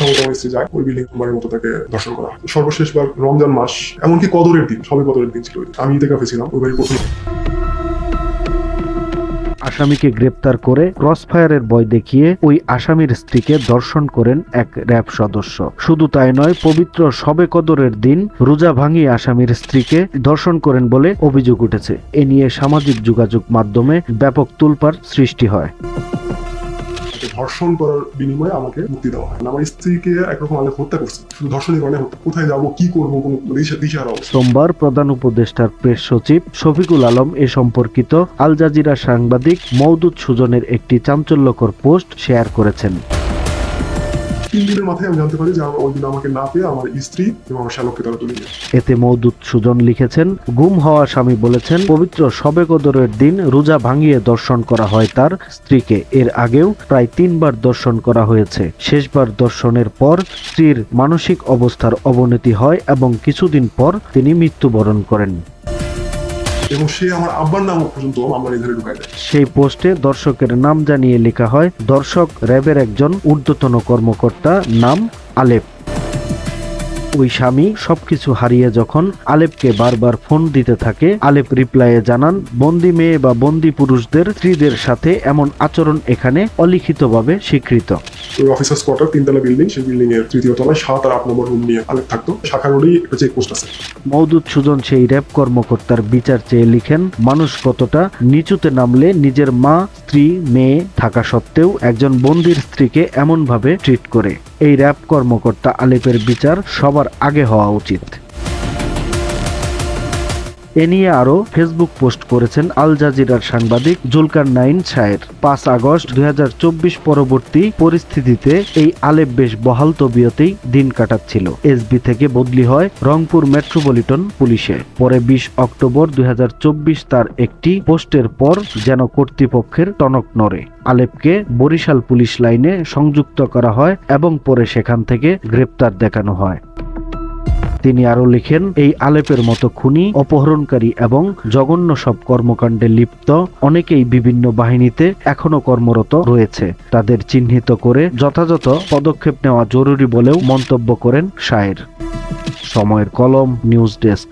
মতো আমার স্ত্রী যায় ওই বিল্ডিং নাম্বারের মতো তাকে দর্শন করা হয়। সর্বশেষ বার রমজান মাস, এমনকি কদরের দিন, সবে কদরের দিন ছিল, আমি ঈদে কাফে ছিলাম ওই বাড়ির প্রথম। আসামিকে গ্রেপ্তার করে ক্রসফায়ারের ভয় দেখিয়ে ওই আসামির স্ত্রীকে ধর্ষণ করেন এক র্যাব সদস্য। শুধু তাই নয়, পবিত্র শবে কদরের দিন রোজা ভাঙিয়ে আসামির স্ত্রীকে ধর্ষণ করেন বলে অভিযোগ উঠেছে। এ নিয়ে সামাজিক যোগাযোগ মাধ্যমে ব্যাপক তোলপাড় সৃষ্টি হয়। ধর্ষণ করার বিনিময়ে আমাকে মুক্তি দেওয়া হয়। আমার স্ত্রীকে একরকম আলে হত্যা করছে, শুধু ধর্ষণের কারণে হত্যা। কোথায় যাবো, কি করবো, কোনো দিশাহারা অবস্থা। সোমবার প্রধান উপদেষ্টার প্রেস সচিব শফিকুল আলম এ সম্পর্কিত আল জাজিরা সাংবাদিক মওদুদ সুজনের একটি চাঞ্চল্যকর পোস্ট শেয়ার করেছেন। 3 দিনের মাথায় আমি জানতে পারি যে ওই দিন আমাকে না পেয়ে আমার স্ত্রী এবং আমার শ্যালককে তারা তুলে নিয়ে। এতে মওদুদ সুজন লিখেছেন, গুম হওয়া স্বামী বলেছেন পবিত্র শবে কদরের দিন রোজা ভাঙিয়ে দর্শন করা হয় তার স্ত্রীকে। এর আগেও প্রায় 3 বার দর্শন করা হয়েছে। শেষবার দর্শনের পর স্ত্রীর মানসিক অবস্থার অবনতি হয় এবং কিছুদিন পর তিনি মৃত্যুবরণ করেন। এবং সে আমার আব্বার নাম পর্যন্ত আমার এখানে ঢুকাই দেয়। সেই পোস্টে দর্শকের নাম জানিয়ে লেখা হয়, দর্শক র্যাবের একজন ঊর্ধ্বতন কর্মকর্তা, নাম আলেপ। ওই স্বামী সবকিছু হারিয়ে যখন আলেপকে বারবার ফোন দিতে থাকে, আলেপ রিপ্লাইয়ে জানান, বন্দি মেয়ে বা বন্দি পুরুষদের স্ত্রীদের সাথে এমন আচরণ এখানে অলিখিতভাবে স্বীকৃত। ওই অফিসার্স কোয়ার্টার 3 তলা বিল্ডিং, সেই বিল্ডিং এর 3য় তলায় 7 আর 8 নম্বর রুম নিয়ে আলেপ থাকতো। শাখা রোডেই একটা চেকপোস্ট আছে। মওদুদ সুজন সেই র্যাব কর্মকর্তার বিচার চেয়ে লিখেন, মানুষ কতটা নিচুতে নামলে নিজের মা, স্ত্রী, মেয়ে থাকা সত্ত্বেও একজন বন্দির স্ত্রীকে এমনভাবে ট্রিট করে। এই র্যাব কর্মকর্তা আলেপের বিচার সবার আগে হওয়া উচিত। এ নিয়ে আরও ফেসবুক পোস্ট করেছেন আল জাজিরার সাংবাদিক জুলকারনাইন শায়ের। 5 আগস্ট 2024 পরবর্তী পরিস্থিতিতে এই আলেপ বেশ বহাল তবিয়তেই দিন কাটাচ্ছিল। এসবি থেকে বদলি হয় রংপুর মেট্রোপলিটন পুলিশে। পরে 20 অক্টোবর 2024 তার একটি পোস্টের পর যেন কর্তৃপক্ষের টনক নড়ে। আলেপকে বরিশাল পুলিশ লাইনে সংযুক্ত করা হয় এবং পরে সেখান থেকে গ্রেপ্তার দেখানো হয়। তিনি আরো লিখেন, এই আলেপের মতো খুনি, অপহরণকারী এবং জঘন্য সব কর্মকাণ্ডে লিপ্ত অনেকেই বিভিন্ন বাহিনীতে এখনো কর্মরত রয়েছে। তাদের চিহ্নিত করে যথাযথ পদক্ষেপ নেওয়া জরুরি বলেও মন্তব্য করেন শায়ের। সময়ের কলম, নিউজ ডেস্ক।